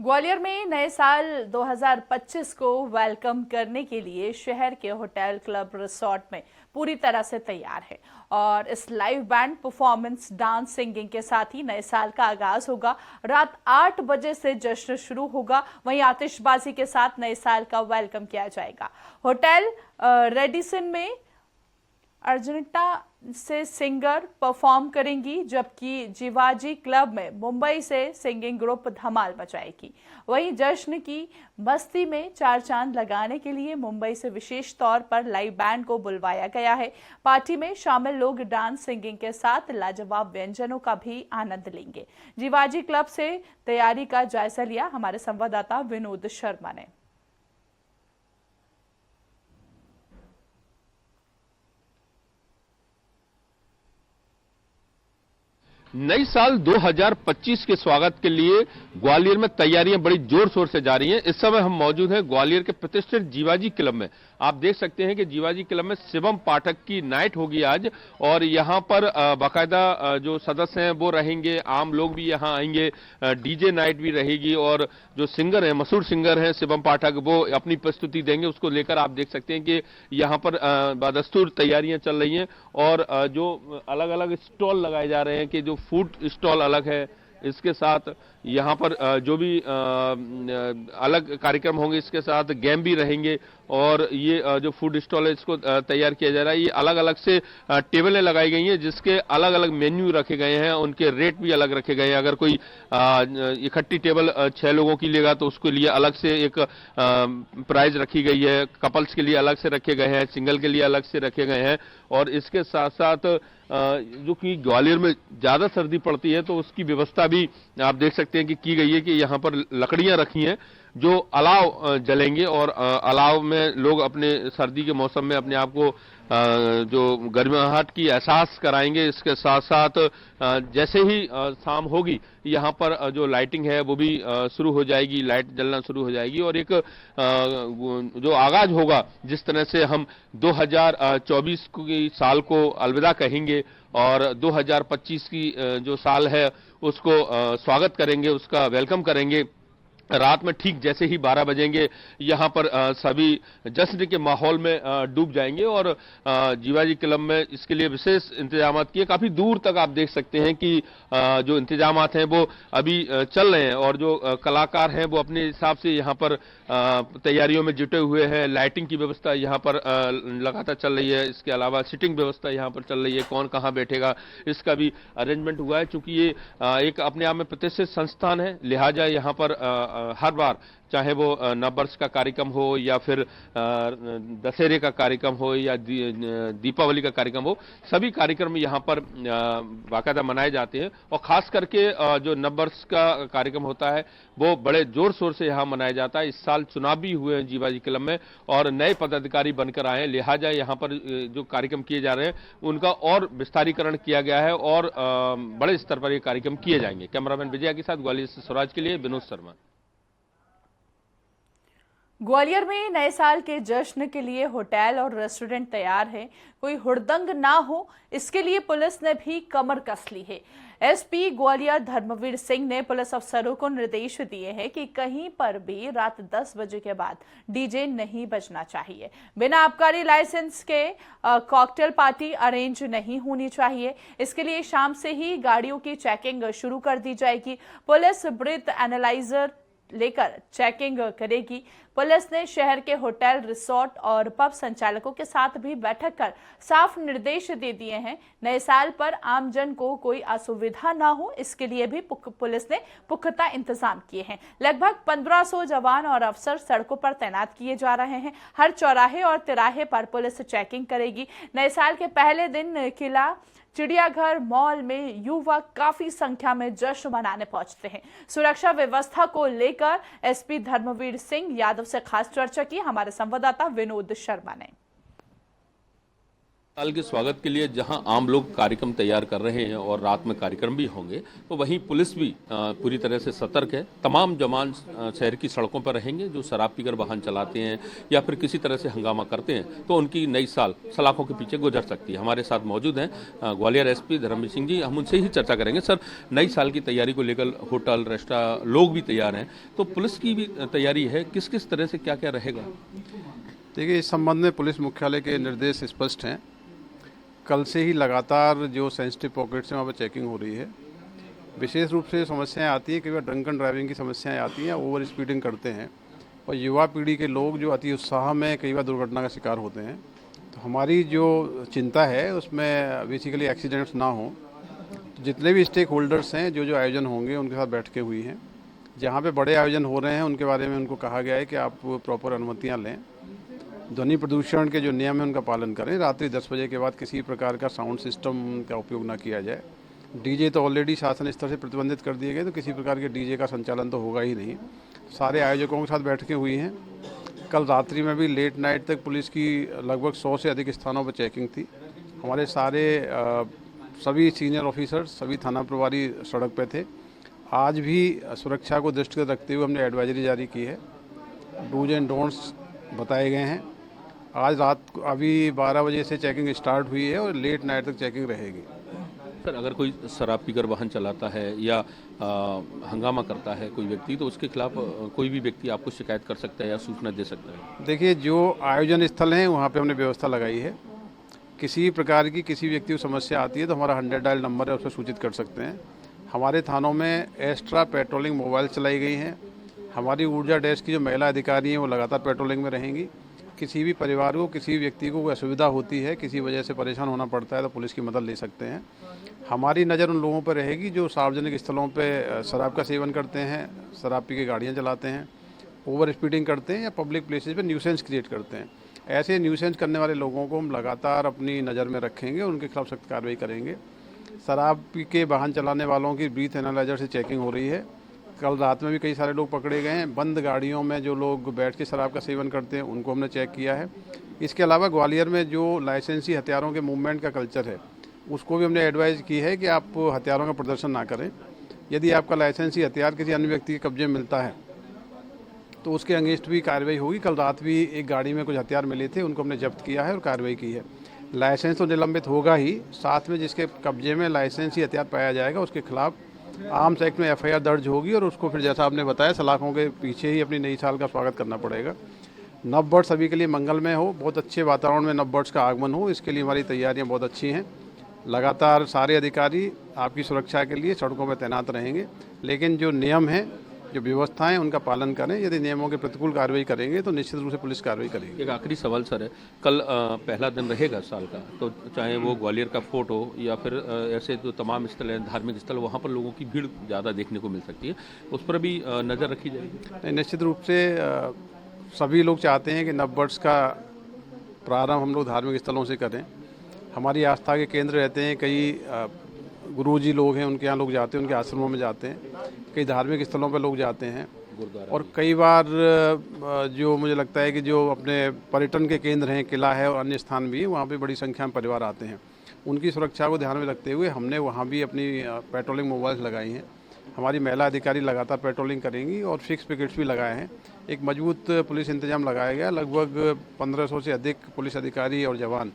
ग्वालियर में नए साल 2025 को वेलकम करने के लिए शहर के होटल क्लब रिसोर्ट में पूरी तरह से तैयार है और इस live band performance, dance, singing के साथ ही नए साल का आगाज होगा। रात 8 बजे से जश्न शुरू होगा, वहीं आतिशबाजी के साथ नए साल का वेलकम किया जाएगा। होटल रेडिसन में अर्जेंटा से सिंगर परफॉर्म करेंगी, जबकि जीवाजी क्लब में मुंबई से सिंगिंग ग्रुप धमाल मचाएगी। वहीं जश्न की मस्ती में चार चांद लगाने के लिए मुंबई से विशेष तौर पर लाइव बैंड को बुलवाया गया है। पार्टी में शामिल लोग डांस, सिंगिंग के साथ लाजवाब व्यंजनों का भी आनंद लेंगे। जीवाजी क्लब से तैयारी का जायजा लिया हमारे संवाददाता विनोद शर्मा ने। नई साल 2025 के स्वागत के लिए ग्वालियर में तैयारियां बड़ी जोर शोर से जारी हैं। इस समय हम मौजूद हैं ग्वालियर के प्रतिष्ठित जीवाजी क्लब में। आप देख सकते हैं कि जीवाजी क्लब में शिवम पाठक की नाइट होगी आज, और यहां पर बाकायदा जो सदस्य हैं वो रहेंगे, आम लोग भी यहां आएंगे, डीजे नाइट भी रहेगी, और जो सिंगर हैं, मशहूर सिंगर हैं शिवम पाठक, वो अपनी प्रस्तुति देंगे। उसको लेकर आप देख सकते हैं कि यहां पर बदस्तूर तैयारियां चल रही हैं, और जो अलग अलग स्टॉल लगाए जा रहे हैं कि जो फूड स्टॉल अलग है, इसके साथ यहाँ पर जो भी अलग कार्यक्रम होंगे, इसके साथ गेम भी रहेंगे, और ये जो फूड स्टॉल है इसको तैयार किया जा रहा है। ये अलग अलग से टेबलें लगाई गई हैं जिसके अलग अलग मेन्यू रखे गए हैं, उनके रेट भी अलग रखे गए हैं। अगर कोई इकट्ठी टेबल 6 लोगों की लेगा तो उसके लिए अलग से एक प्राइस रखी गई है, कपल्स के लिए अलग से रखे गए हैं, सिंगल के लिए अलग से रखे गए हैं। और इसके साथ साथ जो कि ग्वालियर में ज्यादा सर्दी पड़ती है तो उसकी व्यवस्था भी आप देख सकते हैं कि की गई है कि यहाँ पर लकड़ियां रखी हैं जो अलाव जलेंगे, और अलाव में लोग अपने सर्दी के मौसम में अपने आप को जो गर्माहट की एहसास कराएंगे। इसके साथ साथ जैसे ही शाम होगी यहाँ पर जो लाइटिंग है वो भी शुरू हो जाएगी, लाइट जलना शुरू हो जाएगी, और एक जो आगाज होगा, जिस तरह से हम 2024 की साल को अलविदा कहेंगे और 2025 की जो साल है उसको स्वागत करेंगे, उसका वेलकम करेंगे। रात में ठीक जैसे ही 12 बजेंगे यहाँ पर सभी जश्न के माहौल में डूब जाएंगे, और जीवाजी क्लब में इसके लिए विशेष इंतजाम किए। काफी दूर तक आप देख सकते हैं कि जो इंतजाम हैं वो अभी चल रहे हैं, और जो कलाकार हैं वो अपने हिसाब से यहाँ पर तैयारियों में जुटे हुए हैं। लाइटिंग की व्यवस्था यहाँ पर लगातार चल रही है। इसके अलावा सिटिंग व्यवस्था यहाँ पर चल रही है, कौन कहाँ बैठेगा इसका भी अरेंजमेंट हुआ है। चूंकि ये एक अपने आप में प्रतिष्ठित संस्थान है, लिहाजा यहाँ पर हर बार चाहे वो नववर्ष का कार्यक्रम हो या फिर दशहरे का कार्यक्रम हो या दीपावली का कार्यक्रम हो, सभी कार्यक्रम यहाँ पर बाकायदा मनाए जाते हैं। और खास करके जो नववर्ष का कार्यक्रम होता है वो बड़े जोर शोर से यहाँ मनाया जाता है। इस साल चुनाव भी हुए हैं जीवाजी क्लब में, और नए पदाधिकारी बनकर आए हैं, लिहाजा यहाँ पर जो कार्यक्रम किए जा रहे हैं उनका और विस्तारीकरण किया गया है, और बड़े स्तर पर ये कार्यक्रम किए जाएंगे। कैमरामैन विजया के साथ ग्वालियर से स्वराज के लिए विनोद शर्मा। ग्वालियर में नए साल के जश्न के लिए होटल और रेस्टोरेंट तैयार है। कोई हुड़दंग ना हो, इसके लिए पुलिस ने भी कमर कस ली है। एसपी ग्वालियर धर्मवीर सिंह ने पुलिस अफसरों को निर्देश दिए हैं कि कहीं पर भी रात 10 बजे के बाद डीजे नहीं बजना चाहिए। बिना आबकारी लाइसेंस के कॉकटेल पार्टी अरेंज नहीं होनी चाहिए। इसके लिए शाम से ही गाड़ियों की चेकिंग शुरू कर दी जाएगी। पुलिस ब्रीथ एनालाइजर लेकर चेकिंग करेगी। पुलिस ने शहर के होटल, रिसोर्ट और पब संचालकों के साथ भी बैठक कर साफ निर्देश दे दिए हैं। नए साल पर आमजन को कोई असुविधा ना हो, इसके लिए भी पुलिस ने पुख्ता इंतजाम किए हैं। लगभग 1500 जवान और अफसर सड़कों पर तैनात किए जा रहे हैं। हर चौराहे और तिराहे पर पुलिस चेकिंग करेगी। नए साल के पहले दिन किला, चिड़ियाघर, मॉल में युवा काफी संख्या में जश्न मनाने पहुंचते हैं। सुरक्षा व्यवस्था को लेकर एसपी धर्मवीर सिंह यादव से खास चर्चा की हमारे संवाददाता विनोद शर्मा ने। साल के स्वागत के लिए जहां आम लोग कार्यक्रम तैयार कर रहे हैं और रात में कार्यक्रम भी होंगे, तो वहीं पुलिस भी पूरी तरह से सतर्क है। तमाम जवान शहर की सड़कों पर रहेंगे। जो शराब पीकर वाहन चलाते हैं या फिर किसी तरह से हंगामा करते हैं तो उनकी नई साल सलाखों के पीछे गुजर सकती है। हमारे साथ मौजूद हैं ग्वालियर एसपी धर्मवीर सिंह जी। हम उनसे ही चर्चा करेंगे। सर, नई साल की तैयारी को लेकर होटल रेस्टोरेंट लोग भी तैयार हैं, तो पुलिस की भी तैयारी है। किस किस तरह से क्या क्या रहेगा? देखिए, इस संबंध में पुलिस मुख्यालय के निर्देश स्पष्ट हैं। कल से ही लगातार जो सेंसिटिव पॉकेट्स हैं वहाँ पर चेकिंग हो रही है। विशेष रूप से समस्याएं आती हैं, कई बार ड्रंकन ड्राइविंग की समस्याएं आती हैं, ओवर स्पीडिंग करते हैं और युवा पीढ़ी के लोग जो अति उत्साह में कई बार दुर्घटना का शिकार होते हैं। तो हमारी जो चिंता है उसमें बेसिकली एक्सीडेंट्स ना हो। तो जितने भी स्टेक होल्डर्स हैं, जो आयोजन होंगे उनके साथ बैठकें हुई हैं। जहाँ पे बड़े आयोजन हो रहे हैं उनके बारे में उनको कहा गया है कि आप प्रॉपर अनुमतियाँ लें। ध्वनि प्रदूषण के जो नियम है उनका पालन करें। रात्रि 10 बजे के बाद किसी प्रकार का साउंड सिस्टम का उपयोग ना किया जाए। डीजे तो ऑलरेडी शासन स्तर से प्रतिबंधित कर दिए गए, तो किसी प्रकार के डीजे का संचालन तो होगा ही नहीं। सारे आयोजकों के साथ बैठकें हुई हैं। कल रात्रि में भी लेट नाइट तक पुलिस की लगभग 100 से अधिक स्थानों पर चेकिंग थी। हमारे सारे सभी सीनियर ऑफिसर्स, सभी थाना प्रभारी सड़क पर थे। आज भी सुरक्षा को दृष्टिगत रखते हुए हमने एडवाइजरी जारी की है। डूज एंड डोंट्स बताए गए हैं। आज रात को अभी 12 बजे से चेकिंग स्टार्ट हुई है और लेट नाइट तक चेकिंग रहेगी। सर, अगर कोई शराब पीकर वाहन चलाता है या हंगामा करता है कोई व्यक्ति, तो उसके खिलाफ कोई भी व्यक्ति आपको शिकायत कर सकता है या सूचना दे सकता है? देखिए, जो आयोजन स्थल हैं वहाँ पे हमने व्यवस्था लगाई है। किसी प्रकार की किसी व्यक्ति को समस्या आती है तो हमारा 100 डायल नंबर है, उस पर सूचित कर सकते हैं। हमारे थानों में एक्स्ट्रा पेट्रोलिंग मोबाइल चलाई गई हैं। हमारी ऊर्जा डेस्क की जो महिला अधिकारी हैं वो लगातार पेट्रोलिंग में रहेंगी। किसी भी परिवार को, किसी भी व्यक्ति को कोई असुविधा होती है, किसी वजह से परेशान होना पड़ता है, तो पुलिस की मदद ले सकते हैं। हमारी नज़र उन लोगों पर रहेगी जो सार्वजनिक स्थलों पे शराब का सेवन करते हैं, शराब पी के गाड़ियाँ चलाते हैं, ओवर स्पीडिंग करते हैं या पब्लिक प्लेसेस पे न्यूसेंस क्रिएट करते हैं। ऐसे न्यूसेंस करने वाले लोगों को हम लगातार अपनी नज़र में रखेंगे, उनके खिलाफ सख्त कार्रवाई करेंगे। शराब पी के वाहन चलाने वालों की ब्रीथ एनालाइजर से चेकिंग हो रही है। कल रात में भी कई सारे लोग पकड़े गए हैं। बंद गाड़ियों में जो लोग बैठ के शराब का सेवन करते हैं उनको हमने चेक किया है। इसके अलावा ग्वालियर में जो लाइसेंसी हथियारों के मूवमेंट का कल्चर है उसको भी हमने एडवाइस की है कि आप हथियारों का प्रदर्शन ना करें। यदि आपका लाइसेंसी हथियार किसी अन्य व्यक्ति के कब्जे में मिलता है तो उसके अगेंस्ट भी कार्रवाई होगी। कल रात भी एक गाड़ी में कुछ हथियार मिले थे, उनको हमने जब्त किया है और कार्रवाई की है। लाइसेंस तो निलंबित होगा ही, साथ में जिसके कब्जे में लाइसेंसी हथियार पाया जाएगा उसके खिलाफ आर्म्स एक्ट में FIR दर्ज होगी और उसको फिर जैसा आपने बताया सलाखों के पीछे ही अपनी नई साल का स्वागत करना पड़ेगा। नव वर्ष सभी के लिए मंगलमय हो, बहुत अच्छे वातावरण में नव वर्ष का आगमन हो, इसके लिए हमारी तैयारियां बहुत अच्छी हैं। लगातार सारे अधिकारी आपकी सुरक्षा के लिए सड़कों पर तैनात रहेंगे, लेकिन जो नियम हैं, जो व्यवस्थाएं, उनका पालन करें। यदि नियमों के प्रतिकूल कार्रवाई करेंगे तो निश्चित रूप से पुलिस कार्रवाई करेगी। एक आखिरी सवाल सर है, कल पहला दिन रहेगा साल का, तो चाहे वो ग्वालियर का फोर्ट हो या फिर ऐसे जो तमाम स्थल हैं, धार्मिक स्थल, वहाँ पर लोगों की भीड़ ज़्यादा देखने को मिल सकती है, उस पर भी नज़र रखी जाएगी? निश्चित रूप से सभी लोग चाहते हैं कि नव वर्ष का प्रारंभ हम लोग धार्मिक स्थलों से करें। हमारी आस्था के केंद्र रहते हैं, कई गुरुजी लोग हैं, उनके यहाँ लोग जाते हैं, उनके आश्रमों में जाते हैं, कई धार्मिक स्थलों पर लोग जाते हैं। और कई बार जो मुझे लगता है कि जो अपने पर्यटन के केंद्र हैं, किला है और अन्य स्थान भी, वहाँ पे बड़ी संख्या में परिवार आते हैं। उनकी सुरक्षा को ध्यान में रखते हुए हमने वहाँ भी अपनी पेट्रोलिंग मोबाइल्स लगाई हैं। हमारी महिला अधिकारी लगातार पेट्रोलिंग करेंगी और फिक्स पिकेट्स भी लगाए हैं। एक मजबूत पुलिस इंतजाम लगाया गया। लगभग 1500 से अधिक पुलिस अधिकारी और जवान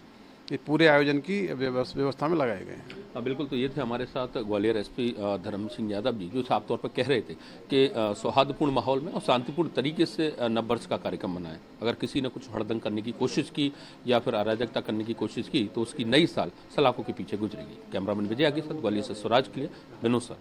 ये पूरे आयोजन की व्यवस्था में लगाए गए हैं। बिल्कुल, तो ये थे हमारे साथ ग्वालियर एसपी धर्मवीर सिंह यादव जी, जो साफ तौर पर कह रहे थे कि सौहार्दपूर्ण माहौल में और शांतिपूर्ण तरीके से नववर्ष का कार्यक्रम मनाएं। अगर किसी ने कुछ हड़दंग करने की कोशिश की या फिर अराजकता करने की कोशिश की तो उसकी नई साल सलाखों के पीछे गुजरेगी। कैमरामैन विजय आगे साथ ग्वालियर से स्वराज के लिए विनोद सर।